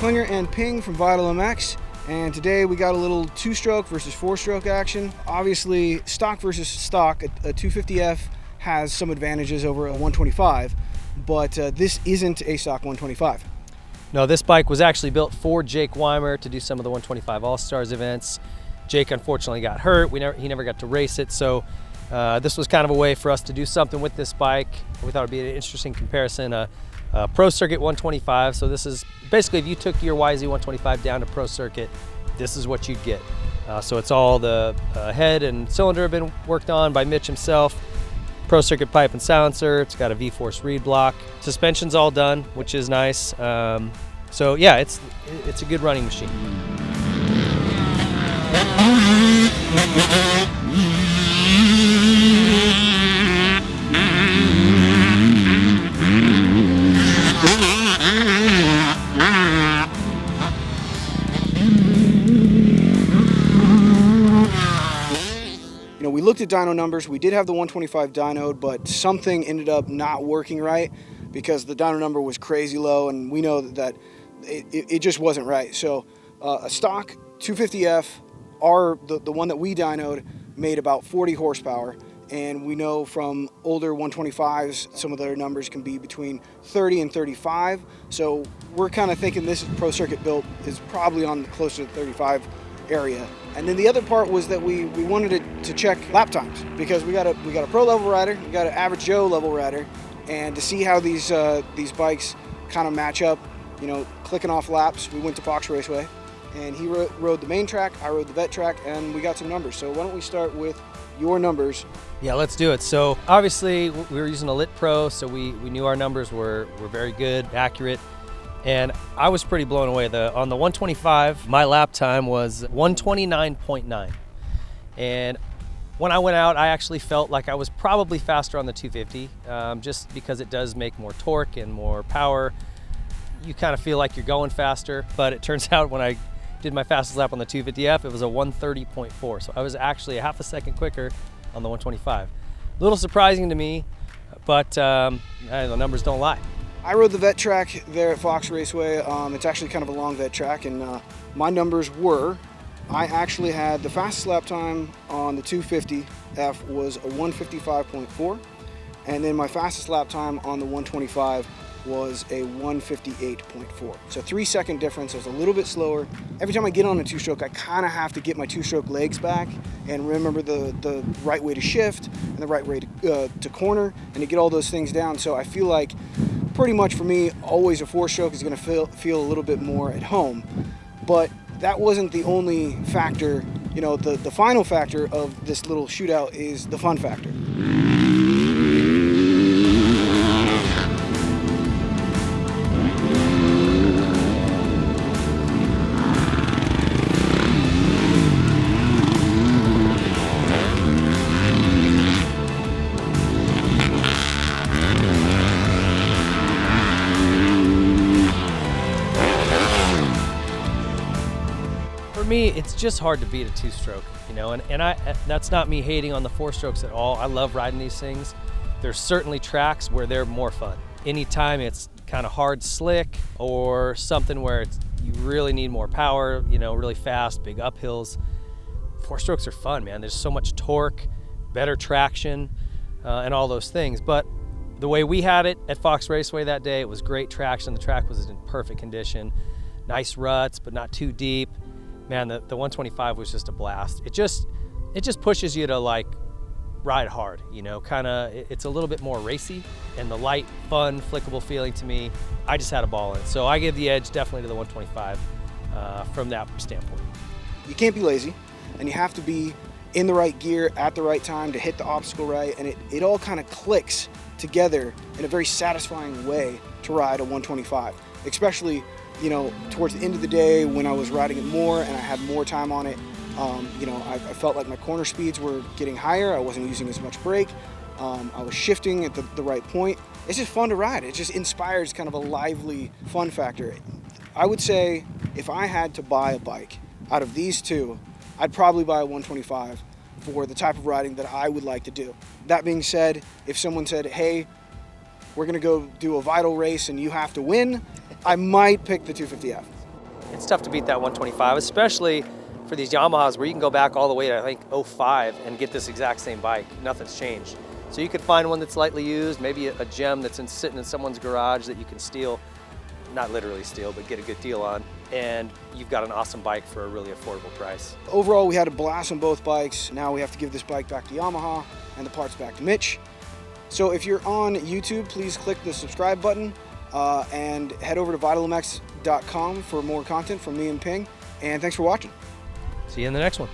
Klinger and Ping from Vital MX, and today we got a little two-stroke versus four-stroke action. Obviously, stock versus stock, a 250F has some advantages over a 125, but this isn't a stock 125. No, this bike was actually built for Jake Weimer to do some of the 125 All-Stars events. Jake unfortunately got hurt. He never got to race it, so this was kind of a way for us to do something with this bike. We thought it would be an interesting comparison. Pro Circuit 125, so this is basically if you took your YZ125 down to Pro Circuit, this is what you'd get. So it's all the head and cylinder have been worked on by Mitch himself, Pro Circuit pipe and silencer, it's got a VForce reed block, suspension's all done, which is nice. So yeah, it's a good running machine. You know, we looked at dyno numbers. We did have the 125 dynoed, but something ended up not working right because the dyno number was crazy low, and we know that it just wasn't right. So a stock 250F, the one that we dynoed, made about 40 horsepower, and we know from older 125s some of their numbers can be between 30 and 35. So we're kind of thinking this Pro Circuit built is probably on the closer to 35 area. And then the other part was that we wanted to check lap times, because we got a pro level rider, we got an average Joe level rider, and to see how these bikes kind of match up, you know, clicking off laps, we went to Fox Raceway, and he rode the main track, I rode the vet track, and we got some numbers. So why don't we start with your numbers? Yeah, let's do it. So obviously we were using a Lit Pro, so we knew our numbers were very good, accurate. And I was pretty blown away. On the 125, my lap time was 129.9. And when I went out, I actually felt like I was probably faster on the 250, just because it does make more torque and more power. You kind of feel like you're going faster, but it turns out when I did my fastest lap on the 250F, it was a 130.4. So I was actually a half a second quicker on the 125. A little surprising to me, but the numbers don't lie. I rode the vet track there at Fox Raceway. It's actually kind of a long vet track, and my numbers were, I actually had the fastest lap time on the 250F was a 155.4, and then my fastest lap time on the 125 was a 158.4. So 3-second difference. It was a little bit slower. Every time I get on a two-stroke, I kind of have to get my two-stroke legs back and remember the right way to shift and the right way to corner and to get all those things down. So I feel like pretty much for me, always a four-stroke is going to feel a little bit more at home. But that wasn't the only factor. You know, the final factor of this little shootout is the fun factor. For me, it's just hard to beat a two-stroke, you know, and that's not me hating on the four-strokes at all. I love riding these things. There's certainly tracks where they're more fun. Anytime it's kind of hard slick or something where you really need more power, you know, really fast, big uphills, four-strokes are fun, man. There's so much torque, better traction, and all those things. But the way we had it at Fox Raceway that day, it was great traction. The track was in perfect condition. Nice ruts, but not too deep. Man, the 125 was just a blast. It just pushes you to like ride hard, you know, kind of, it's a little bit more racy, and the light, fun, flickable feeling to me, I just had a ball in it. So I give the edge definitely to the 125 from that standpoint. You can't be lazy, and you have to be in the right gear at the right time to hit the obstacle right, and it all kind of clicks together in a very satisfying way to ride a 125, especially, you know, towards the end of the day when I was riding it more and I had more time on it. You know, I felt like my corner speeds were getting higher. I wasn't using as much brake. I was shifting at the right point. It's just fun to ride. It just inspires kind of a lively fun factor. I would say if I had to buy a bike out of these two, I'd probably buy a 125 for the type of riding that I would like to do. That being said, if someone said, hey, we're gonna go do a vital race and you have to win, I might pick the 250F. It's tough to beat that 125, especially for these Yamahas where you can go back all the way to, I think, 05 and get this exact same bike. Nothing's changed. So you could find one that's lightly used, maybe a gem that's sitting in someone's garage that you can steal, not literally steal, but get a good deal on, and you've got an awesome bike for a really affordable price. Overall, we had a blast on both bikes. Now we have to give this bike back to Yamaha and the parts back to Mitch. So if you're on YouTube, please click the subscribe button and head over to vitalmx.com for more content from me and Ping. And thanks for watching. See you in the next one.